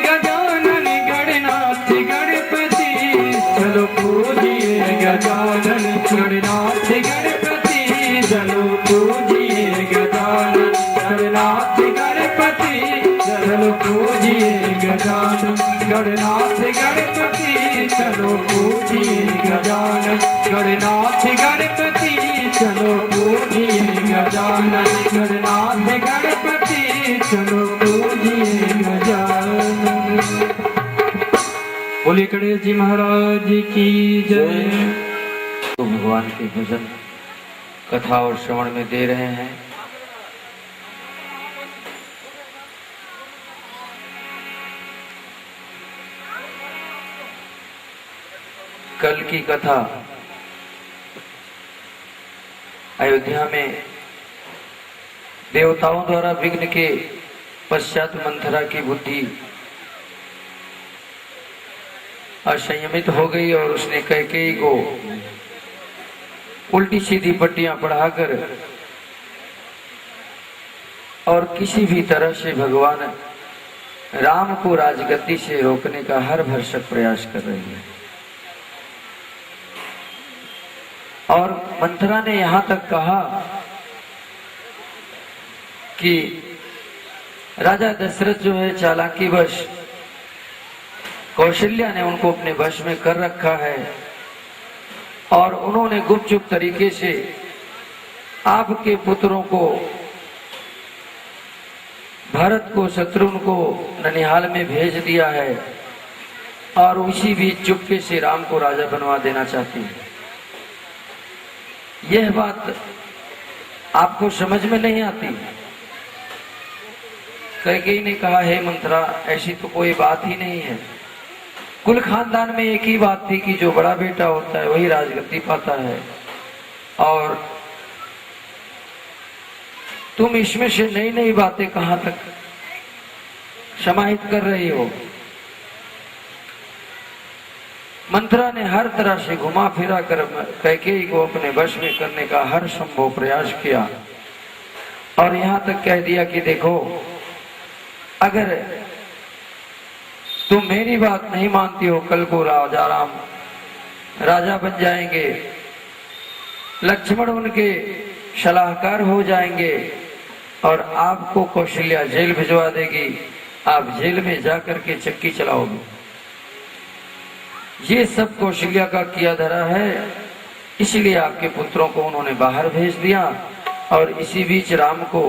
गजानन गणनाथ गणपति चलो पूजिए गजानन गणनाथ गणपति चलो पूजिए गजानन गणनाथ गणपति चलो पूजिए गजानन गणनाथ गणपति चलो पूजिए गजानन गणनाथ गणपति चलो पूजिए गजानन गणनाथ गणपति चलो पूजिए गजानन। बोलिए गणेश जी महाराज की जय। तो भगवान के भजन कथा और श्रवण में दे रहे हैं। कल की कथा अयोध्या में देवताओं द्वारा विघ्न के पश्चात मंथरा की बुद्धि असंयमित हो गई और उसने कैकेयी को उल्टी सीधी पट्टियां पढ़ाकर और किसी भी तरह से भगवान राम को राजगद्दी से रोकने का हर भरसक प्रयास कर रही है। और मंथरा ने यहां तक कहा कि राजा दशरथ जो है चालाकी वश कौशल्या ने उनको अपने वश में कर रखा है और उन्होंने गुपचुप तरीके से आपके पुत्रों को भरत को शत्रुघ्न को ननिहाल में भेज दिया है और उसी बीच चुपके से राम को राजा बनवा देना चाहती है। यह बात आपको समझ में नहीं आती। कैकेयी ने कहा, हे मंथरा, ऐसी तो कोई बात ही नहीं है। कुल खानदान में एक ही बात थी कि जो बड़ा बेटा होता है वही राजगद्दी पाता है और तुम इसमें से नई नई बातें कहां तक समाहित कर रही हो। मंथरा ने हर तरह से घुमा फिरा कर कैकेयी को अपने वश में करने का हर संभव प्रयास किया और यहां तक कह दिया कि देखो, अगर तुम मेरी बात नहीं मानती हो, कल को राजा राम राजा बन जाएंगे, लक्ष्मण उनके सलाहकार हो जाएंगे और आपको कौशल्या जेल भिजवा देगी, आप जेल में जाकर के चक्की चलाओगे। ये सब कौशल्या का किया धरा है, इसलिए आपके पुत्रों को उन्होंने बाहर भेज दिया और इसी बीच राम को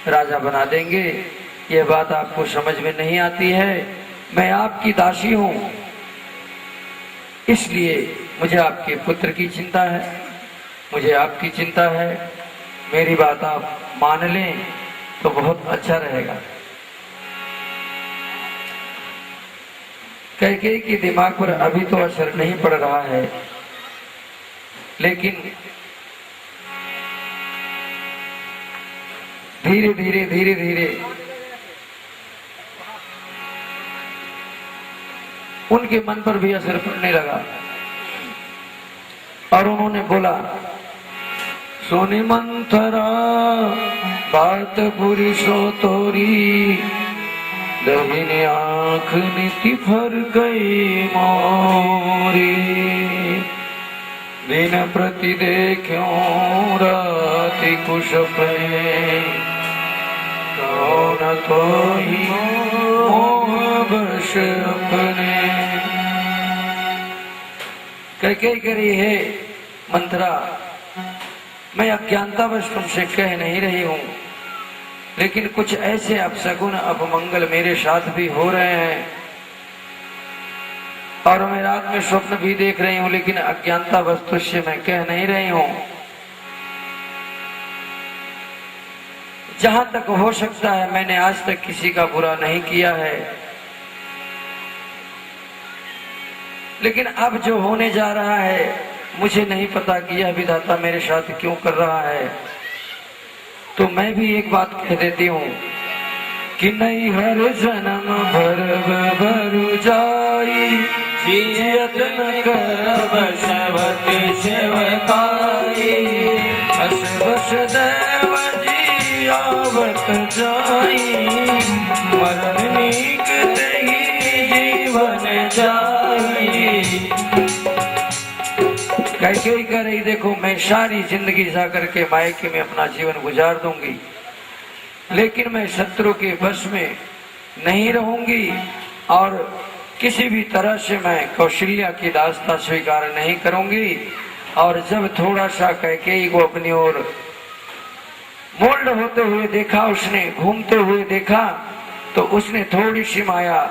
राजा बना देंगे। यह बात आपको समझ में नहीं आती है। मैं आपकी दासी हूं, इसलिए मुझे आपके पुत्र की चिंता है, मुझे आपकी चिंता है। मेरी बात आप मान लें तो बहुत अच्छा रहेगा। कैकेयी के दिमाग पर अभी तो असर नहीं पड़ रहा है, लेकिन धीरे धीरे धीरे धीरे उनके मन पर भी असर पड़ने लगा और उन्होंने बोला, सोनी मंथरा बात बुरी सो तोरी, दहिनी आंख नीति भर गई मोरी, दिन प्रति देखो राति कुश अपने, कौन तो ही मोह बश अपने। कैकेयी करी, है मंथरा, मैं अज्ञानतावश तुमसे कह नहीं रही हूं, लेकिन कुछ ऐसे अपशकुन अपमंगल मेरे साथ भी हो रहे हैं और मैं रात में स्वप्न भी देख रही हूं, लेकिन अज्ञानतावश तुझसे मैं कह नहीं रही हूं। जहां तक हो सकता है मैंने आज तक किसी का बुरा नहीं किया है, लेकिन अब जो होने जा रहा है मुझे नहीं पता कि यह विधाता मेरे साथ क्यों कर रहा है। तो मैं भी एक बात कह देती हूँ कि नहीं हर जन्म भर भरु जाई, यत्न करब सेवक सेवकाई, हस बस देव जी आवत जाई, मरण नीक कैकेयी कह रही देखो मैं सारी जिंदगी जा करके मायके में अपना जीवन गुजार दूंगी, लेकिन मैं शत्रु के वश में नहीं रहूंगी और किसी भी तरह से मैं कौशल्या की दास्ता स्वीकार नहीं करूंगी। और जब थोड़ा सा कैकेयी को अपनी ओर मोल्ड होते हुए देखा, उसने घूमते हुए देखा, तो उसने थोड़ी सी माया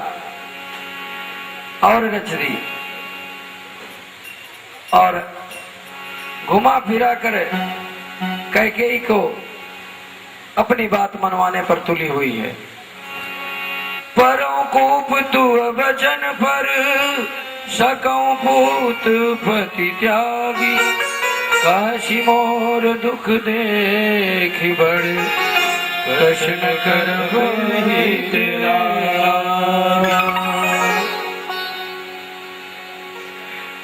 और रच दी और घुमा फिरा कर कैकेयी को अपनी बात मनवाने पर तुली हुई है। परों कूप तू वचन पर सकऊं पूत पति त्यागी, काशी मोर दुख देख बड़ प्रश्न कर तेरा।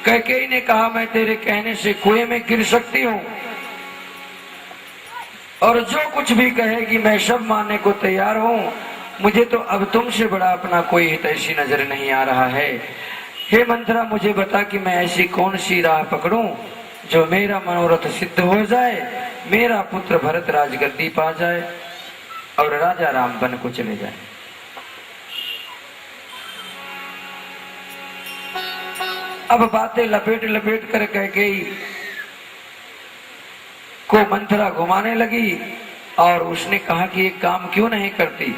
कैकेयी ने कहा मैं तेरे कहने से कुएं में गिर सकती हूँ और जो कुछ भी कहेगी मैं सब मानने को तैयार हूँ, मुझे तो अब तुमसे बड़ा अपना कोई हितैषी नजर नहीं आ रहा है। हे मंत्रा मुझे बता कि मैं ऐसी कौन सी राह पकड़ूं जो मेरा मनोरथ सिद्ध हो जाए, मेरा पुत्र भरत राजगद्दी पा जाए और राजा राम बन को चले जाए। अब बातें लपेट लपेट कर कैकेयी को मंत्रा घुमाने लगी और उसने कहा कि एक काम क्यों नहीं करती।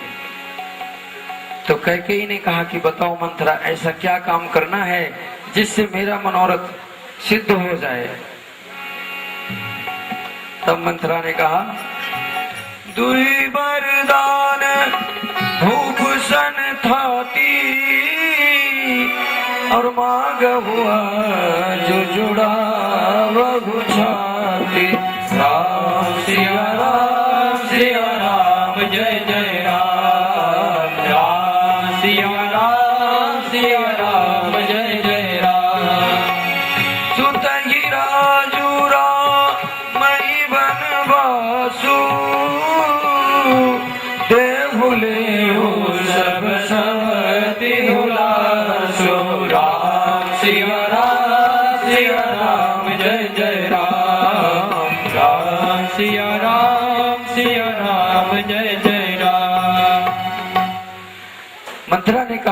तो कैकेयी ने कहा कि बताओ मंत्रा ऐसा क्या काम करना है जिससे मेरा मनोरथ सिद्ध हो जाए। तब मंत्रा ने कहा दुई वरदान भूप सन थाती और मांग हुआ जो जुड़ा वह छाती। राम सिया राम जय जय राम, राम सिया राम जय जय राम। सुत ही राजू मई बनवासु, देहुले सब सवति हुलासु। राम सिया राम जय जय